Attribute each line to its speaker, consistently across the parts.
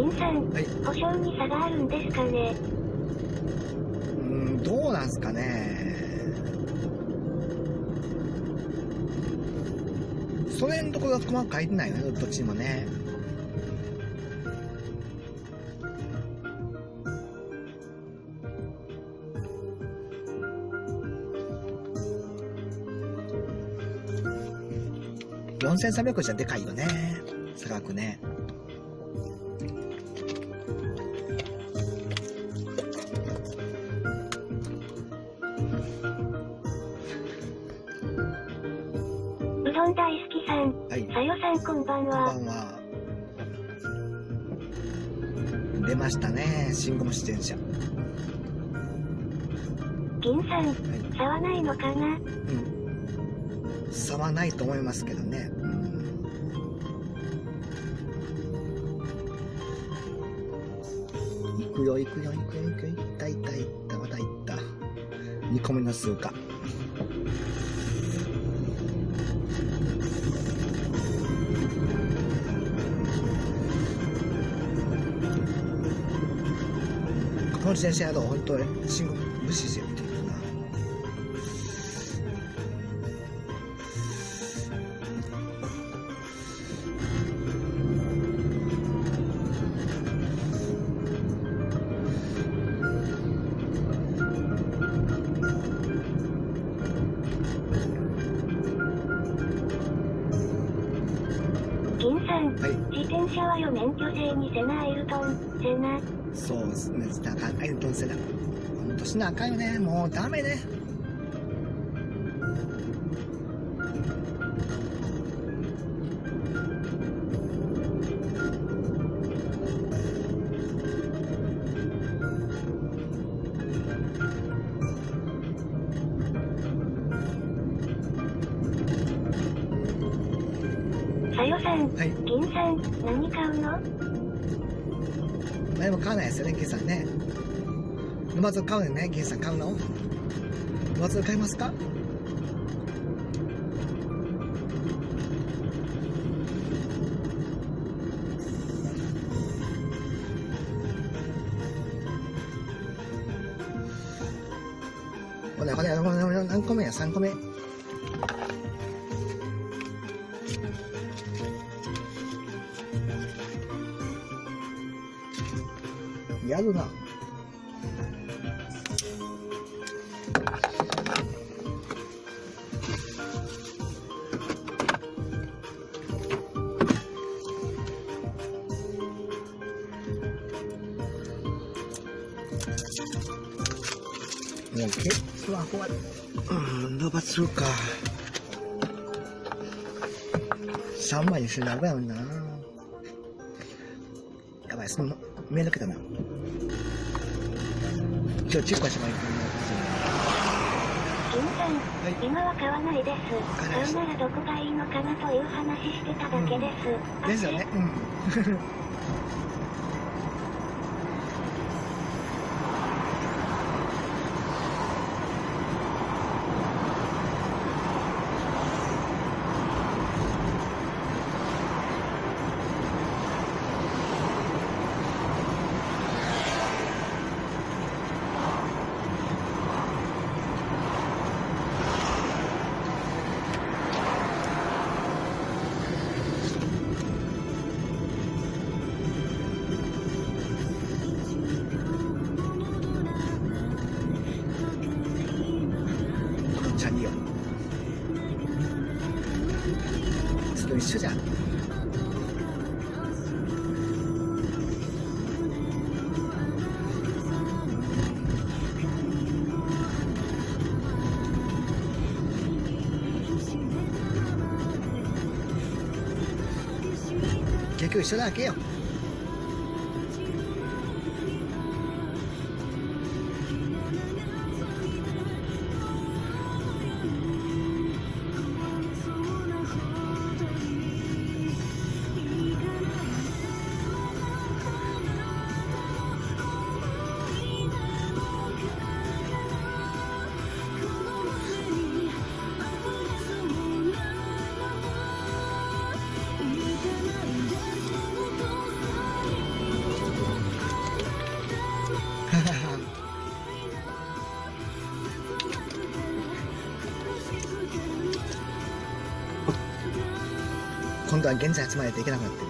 Speaker 1: 銀さん、
Speaker 2: はい。
Speaker 1: 保証に差があるんですかね。
Speaker 2: どうなんすかね。それんところが細かく書いてないよね、どっちにもね。4300じゃでかいよね。差額ね。
Speaker 1: うどん大好きさん、
Speaker 2: はい。
Speaker 1: さよさんこんばん
Speaker 2: こんば
Speaker 1: は。
Speaker 2: んは。出ましたね、新ゴム出演者。
Speaker 1: 銀さん、
Speaker 2: はい。
Speaker 1: 差はないのかな。
Speaker 2: 差はないと思いますけどね。行くよ、行くよ、行くよ、行くよ、行った、行った、行った、また行った。2個目の通過。この自転車やろう、本当に、信号無視してるっていうかな。
Speaker 1: 銀さん、
Speaker 2: はい。
Speaker 1: 自転車はよ免許制にせなアイルトン、せな。
Speaker 2: そうですね、あかん、アイルトン世代。ほんとしなあかんよね、もうダメね。
Speaker 1: さよさん、
Speaker 2: はい。
Speaker 1: 銀さん、何買うの。
Speaker 2: 何も買わないですよね、銀さんね。沼津買うね、銀さん買うの。沼津買いますか。ほらほらほらほら、何個目や、3個目。やるな。もう結構ふわ伸ばすか。3枚にしながらな。やばい、そのメール来たな。今日チェックはしまいか
Speaker 1: 銀さん、
Speaker 2: い。
Speaker 1: 今は買わないです。
Speaker 2: 買わないです
Speaker 1: 買うならどこがいいのかなという話してただけです。
Speaker 2: ですよね。このチャリよ。それ一緒じゃん。結局一緒だけよ。今度は現地集まれていけなくなってる。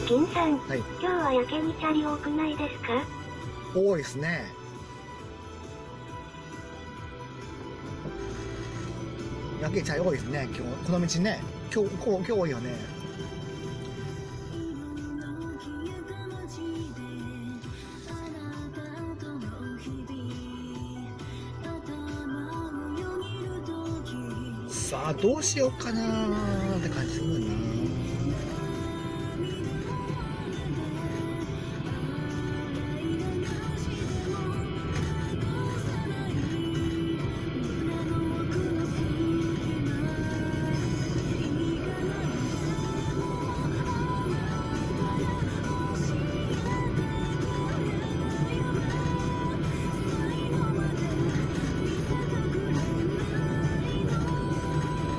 Speaker 1: 銀さん、
Speaker 2: はい。
Speaker 1: 今日はやけにチャリ多くないですか？
Speaker 2: 多いですね。やけちゃい多いですね。今日この道ね。今日多いよね。さあどうしようかなーって感じするな。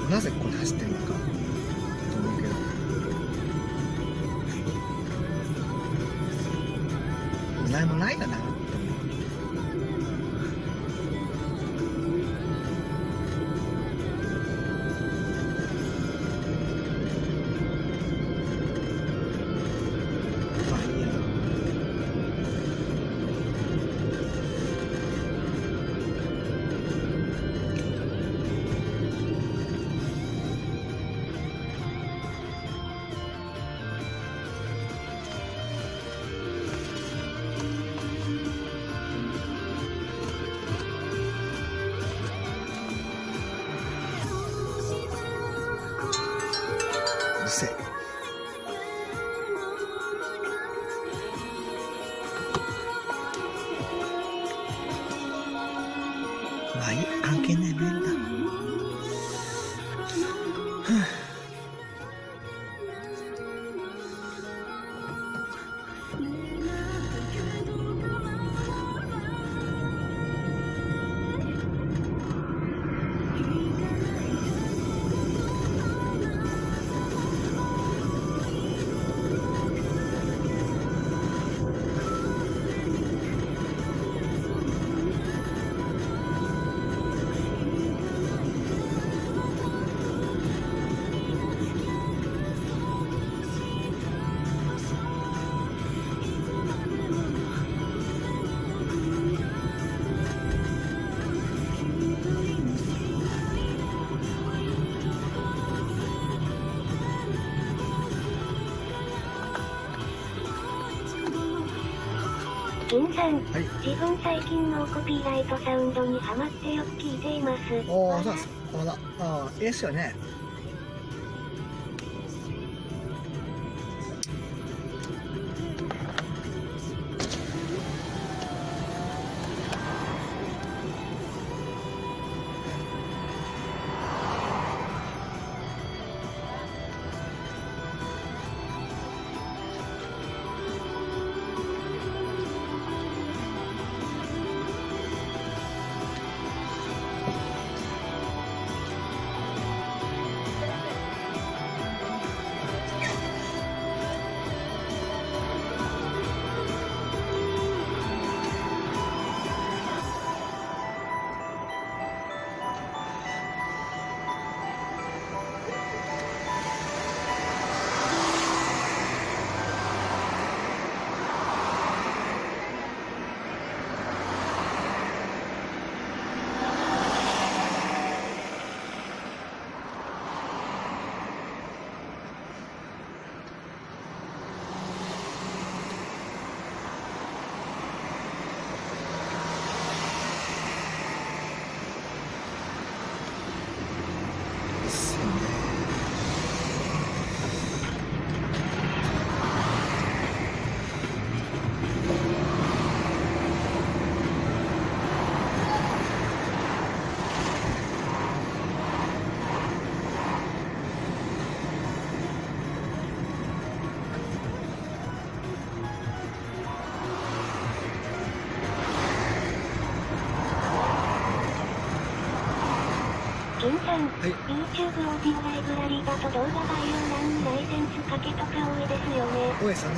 Speaker 2: なぜここで走ってるのかと思うけど、何もないかなと思う。まあいいや。うるせえ。まあいい、関係ないメールだ。
Speaker 1: 銀さん、
Speaker 2: はい。
Speaker 1: 自分最近のコピーライトサウンドにハマってよく聞いています。
Speaker 2: おー、そうです。そうだ。ああ、いいっすよね。ですよね。
Speaker 1: 銀さん、
Speaker 2: はい。
Speaker 1: YouTube オーディオライブラリだと動画概要欄にライセンス賭けとか多いですよね。
Speaker 2: 多いですよね。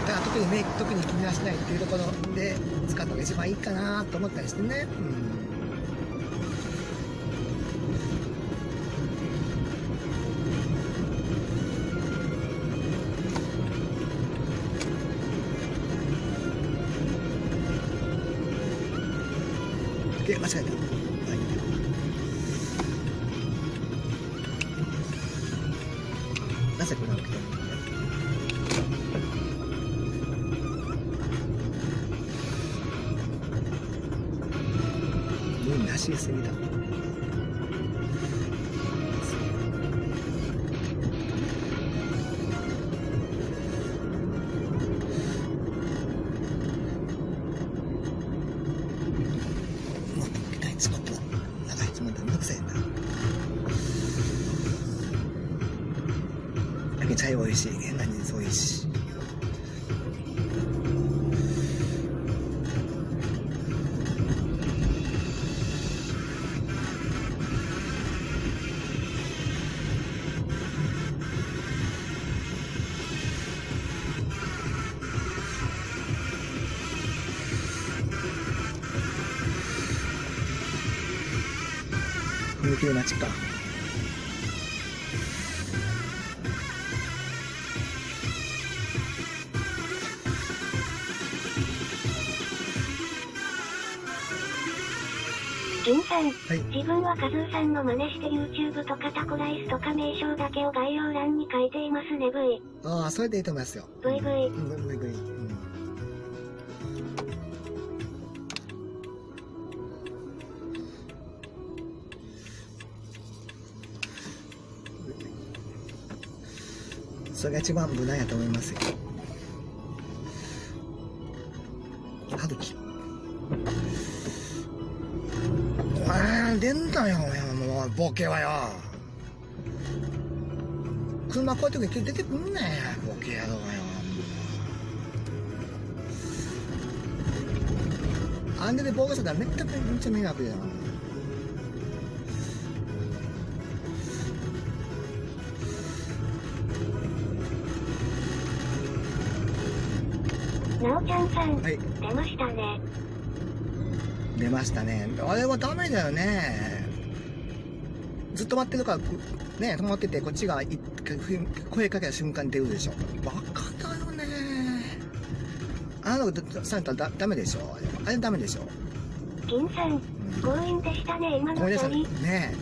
Speaker 2: だから特に気にはしないっていうところで使った方が一番いいかなと思ったりしてね。間違えた。はい。なぜこれが起きたのかね。なしすぎた。しまったな。長いつまんだ。めんどくさいな。だけチャイ美味しい。変なにそういいし。踏切待ちか。
Speaker 1: 銀さん、
Speaker 2: はい、
Speaker 1: 自分はカズーさんの真似して YouTube とかタコライスとか名称だけを概要欄に書いていますね。 V。
Speaker 2: ああ、それでいいと思いますよ。
Speaker 1: VV。
Speaker 2: VV。それが一番無難やと思いますよ。歯茎。出んだよ、もう、ボケはよ。車こういう時出てくんねん、ボケやろうがよ。あんで防護したらめっちゃ迷惑やな。
Speaker 1: なおちゃんさん、
Speaker 2: はい、
Speaker 1: 出ましたね。
Speaker 2: 出ましたね。あれはダメだよね。ずっと待ってるからね、止まっててこっちが声かけた瞬間に出るでしょ。バカだよね。あのされたらダメでしょ。あれダメでしょ。
Speaker 1: 銀さん、強引でしたね今の
Speaker 2: ごめんなさい
Speaker 1: 距離。
Speaker 2: ね。